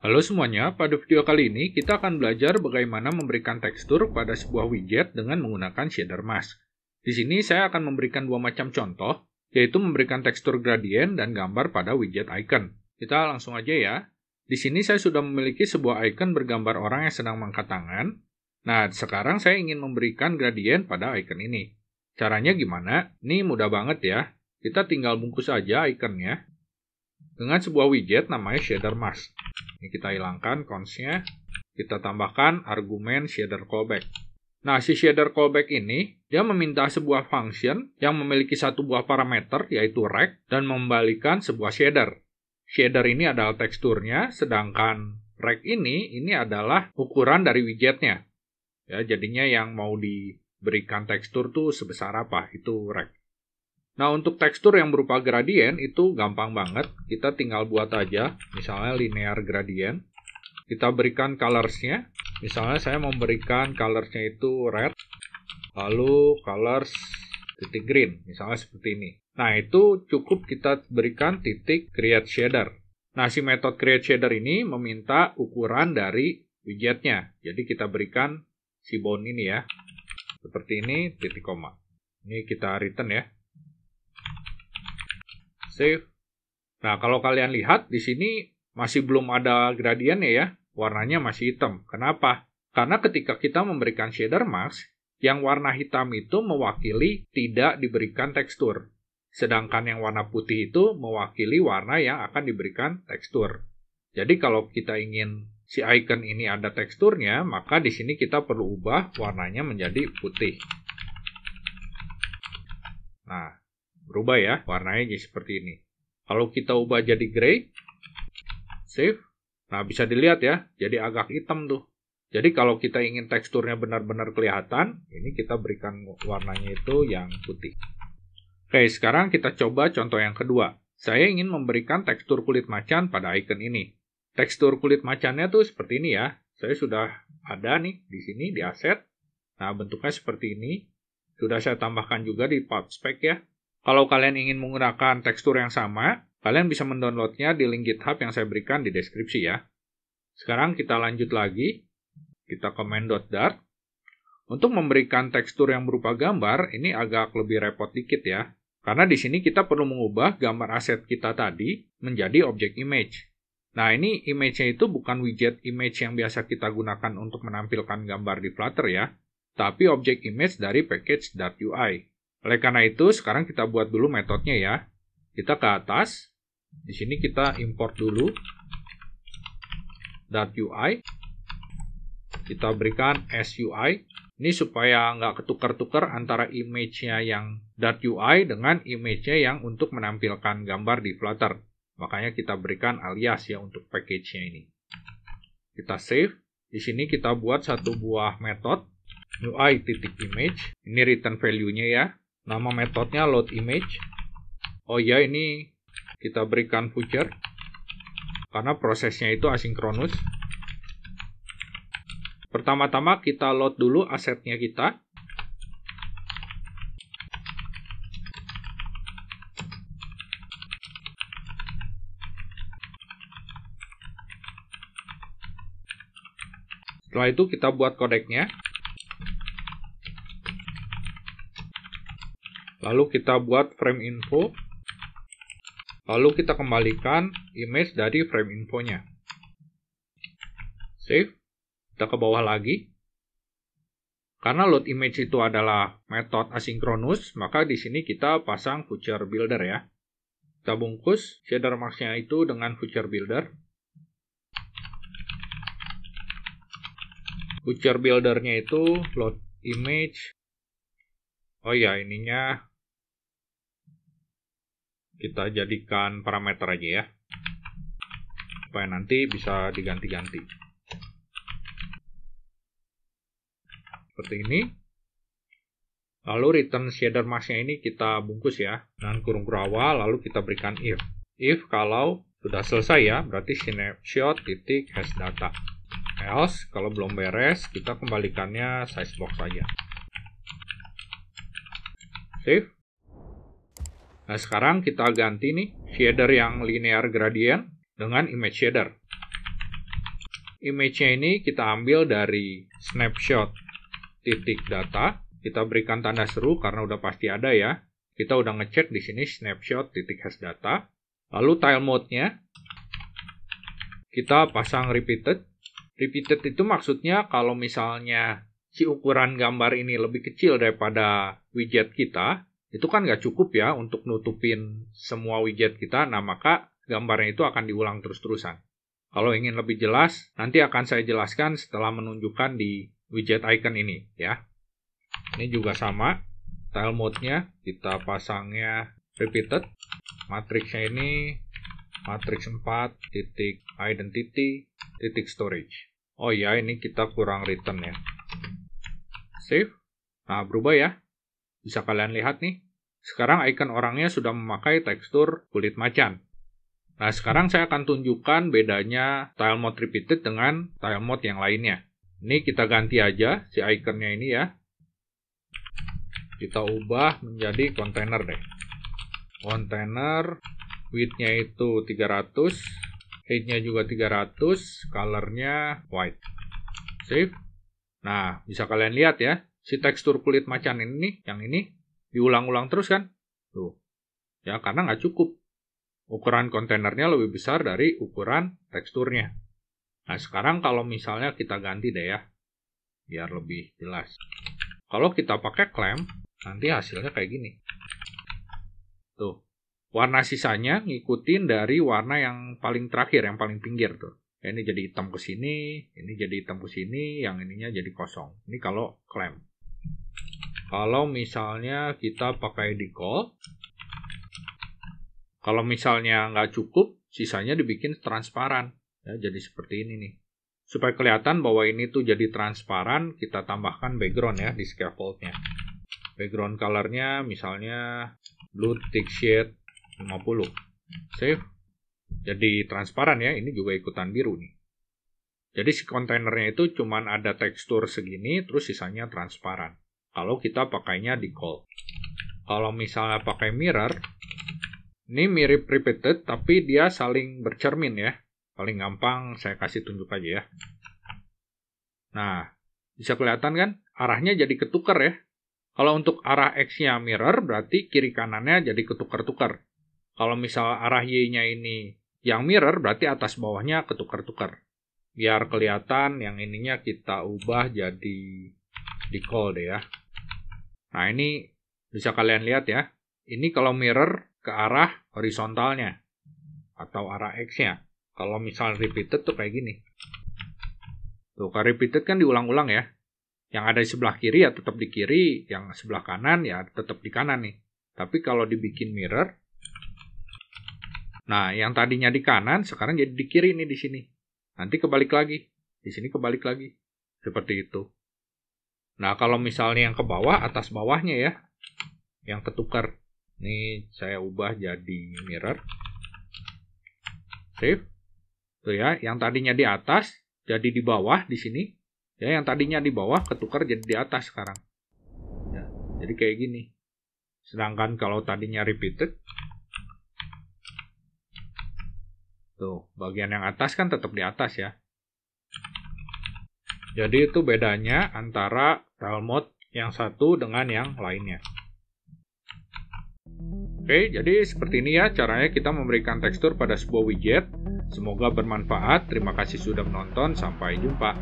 Halo semuanya, pada video kali ini kita akan belajar bagaimana memberikan tekstur pada sebuah widget dengan menggunakan shader mask. Di sini saya akan memberikan dua macam contoh, yaitu memberikan tekstur gradien dan gambar pada widget icon. Kita langsung aja ya. Di sini saya sudah memiliki sebuah icon bergambar orang yang sedang mengangkat tangan. Nah, sekarang saya ingin memberikan gradien pada icon ini. Caranya gimana? Ini mudah banget ya. Kita tinggal bungkus aja iconnya dengan sebuah widget namanya shader mask. Ini kita hilangkan cons-nya, kita tambahkan argumen shader callback. Nah, si shader callback ini, dia meminta sebuah function yang memiliki satu buah parameter, yaitu rect, dan membalikan sebuah shader. Shader ini adalah teksturnya, sedangkan rect ini adalah ukuran dari widgetnya. Ya, jadinya yang mau diberikan tekstur tuh sebesar apa, itu rect. Nah, untuk tekstur yang berupa gradien itu gampang banget. Kita tinggal buat aja, misalnya linear gradient. Kita berikan colors-nya. Misalnya saya memberikan colors-nya itu red, lalu colors titik green, misalnya seperti ini. Nah, itu cukup kita berikan titik create shader. Nah, si metode create shader ini meminta ukuran dari widgetnya. Jadi kita berikan si bound ini ya. Seperti ini, titik koma. Ini kita return ya. Save. Nah, kalau kalian lihat di sini masih belum ada gradiennya ya, warnanya masih hitam. Kenapa? Karena ketika kita memberikan shader mask, yang warna hitam itu mewakili tidak diberikan tekstur. Sedangkan yang warna putih itu mewakili warna yang akan diberikan tekstur. Jadi kalau kita ingin si icon ini ada teksturnya, maka di sini kita perlu ubah warnanya menjadi putih. Nah, berubah ya, warnanya jadi seperti ini. Kalau kita ubah jadi gray, save. Nah, bisa dilihat ya, jadi agak hitam tuh. Jadi kalau kita ingin teksturnya benar-benar kelihatan, ini kita berikan warnanya itu yang putih. Oke, sekarang kita coba contoh yang kedua. Saya ingin memberikan tekstur kulit macan pada icon ini. Tekstur kulit macannya tuh seperti ini ya. Saya sudah ada nih di sini di asset. Nah, bentuknya seperti ini. Sudah saya tambahkan juga di part spec ya. Kalau kalian ingin menggunakan tekstur yang sama, kalian bisa mendownloadnya di link GitHub yang saya berikan di deskripsi ya. Sekarang kita lanjut lagi. Kita command.dart. Untuk memberikan tekstur yang berupa gambar, ini agak lebih repot dikit ya. Karena di sini kita perlu mengubah gambar aset kita tadi menjadi objek image. Nah, ini image-nya itu bukan widget image yang biasa kita gunakan untuk menampilkan gambar di Flutter ya, tapi objek image dari package.ui. Oleh karena itu, sekarang kita buat dulu metodenya ya. Kita ke atas. Di sini kita import dulu .ui. Kita berikan SUI. Ini supaya nggak ketukar-tukar antara image-nya yang .ui dengan image-nya yang untuk menampilkan gambar di Flutter. Makanya kita berikan alias ya untuk package-nya ini. Kita save. Di sini kita buat satu buah metode UI.image. Ini return value-nya ya. Nama metodenya load image. Oh ya, ini kita berikan future karena prosesnya itu asinkronus. Pertama-tama kita load dulu asetnya kita. Setelah itu kita buat kodeknya. Lalu kita buat frame info. Lalu kita kembalikan image dari frame infonya. Save. Kita ke bawah lagi. Karena load image itu adalah metode asinkronus, maka di sini kita pasang future builder ya. Kita bungkus shader mask-nya itu dengan future builder. Future builder-nya itu load image. Oh ya, ininya kita jadikan parameter aja ya, supaya nanti bisa diganti-ganti. Seperti ini. Lalu return shader mask-nya ini kita bungkus ya, dengan kurung awal, lalu kita berikan if. If kalau sudah selesai ya, berarti snapshot titik hash data. Else, kalau belum beres, kita kembalikannya size box saja. Save. Nah, sekarang kita ganti nih shader yang linear gradient dengan image shader. image-nya ini kita ambil dari snapshot titik data. Kita berikan tanda seru karena udah pasti ada ya. Kita udah ngecek di sini snapshot titik hash data. Lalu tile mode-nya kita pasang repeated. Repeated itu maksudnya kalau misalnya si ukuran gambar ini lebih kecil daripada widget kita, itu kan nggak cukup ya untuk nutupin semua widget kita. Nah, maka gambarnya itu akan diulang terus-terusan. Kalau ingin lebih jelas, nanti akan saya jelaskan setelah menunjukkan di widget icon ini ya. Ini juga sama, tile mode-nya kita pasangnya repeated. Matriksnya ini matriks 4 titik identity titik storage. Oh ya, ini kita kurang return ya. Save. Nah, berubah ya. Bisa kalian lihat nih. Sekarang icon orangnya sudah memakai tekstur kulit macan. Nah, sekarang saya akan tunjukkan bedanya tile mode repeated dengan tile mode yang lainnya. Ini kita ganti aja si iconnya ini ya. Kita ubah menjadi container deh. Container, width-nya itu 300, height-nya juga 300, color-nya white. Save. Nah, bisa kalian lihat ya, si tekstur kulit macan ini, yang ini, diulang-ulang terus kan? Tuh. Ya, karena nggak cukup. Ukuran kontainernya lebih besar dari ukuran teksturnya. Nah, sekarang kalau misalnya kita ganti deh ya, biar lebih jelas. Kalau kita pakai clamp, nanti hasilnya kayak gini. Tuh. Warna sisanya ngikutin dari warna yang paling terakhir, yang paling pinggir tuh. Ya, ini jadi hitam ke sini, ini jadi hitam ke sini, yang ininya jadi kosong. Ini kalau clamp. Kalau misalnya kita pakai decol, kalau misalnya nggak cukup, sisanya dibikin transparan. Ya, jadi seperti ini nih. Supaya kelihatan bahwa ini tuh jadi transparan, kita tambahkan background ya di scaffold-nya. Background color-nya misalnya blue thick shade 50. Save. Jadi transparan ya, ini juga ikutan biru nih. Jadi si kontainernya itu cuman ada tekstur segini, terus sisanya transparan. Kalau kita pakainya decol. Kalau misalnya pakai mirror, ini mirip repeated, tapi dia saling bercermin ya. Paling gampang saya kasih tunjuk aja ya. Nah, bisa kelihatan kan? Arahnya jadi ketukar ya. Kalau untuk arah X-nya mirror, berarti kiri kanannya jadi ketukar-tukar. Kalau misal arah Y-nya ini yang mirror, berarti atas bawahnya ketukar-tukar. Biar kelihatan, yang ininya kita ubah jadi decol deh ya. Nah, ini bisa kalian lihat ya. Ini kalau mirror ke arah horizontalnya atau arah X-nya. Kalau misal repeated tuh kayak gini. Tuh, kalau repeated kan diulang-ulang ya. Yang ada di sebelah kiri ya tetap di kiri, yang sebelah kanan ya tetap di kanan nih. Tapi kalau dibikin mirror, nah yang tadinya di kanan sekarang jadi di kiri nih di sini. Nanti kebalik lagi, di sini kebalik lagi. Seperti itu. Nah, kalau misalnya yang ke bawah, atas bawahnya ya, yang ketukar. Ini saya ubah jadi mirror. Save. Tuh ya, yang tadinya di atas jadi di bawah di sini. Ya, yang tadinya di bawah ketukar jadi di atas sekarang. Ya, jadi kayak gini. Sedangkan kalau tadinya repeated, tuh, bagian yang atas kan tetap di atas ya. Jadi itu bedanya antara tile mode yang satu dengan yang lainnya. Oke, jadi seperti ini ya caranya kita memberikan tekstur pada sebuah widget. Semoga bermanfaat. Terima kasih sudah menonton. Sampai jumpa.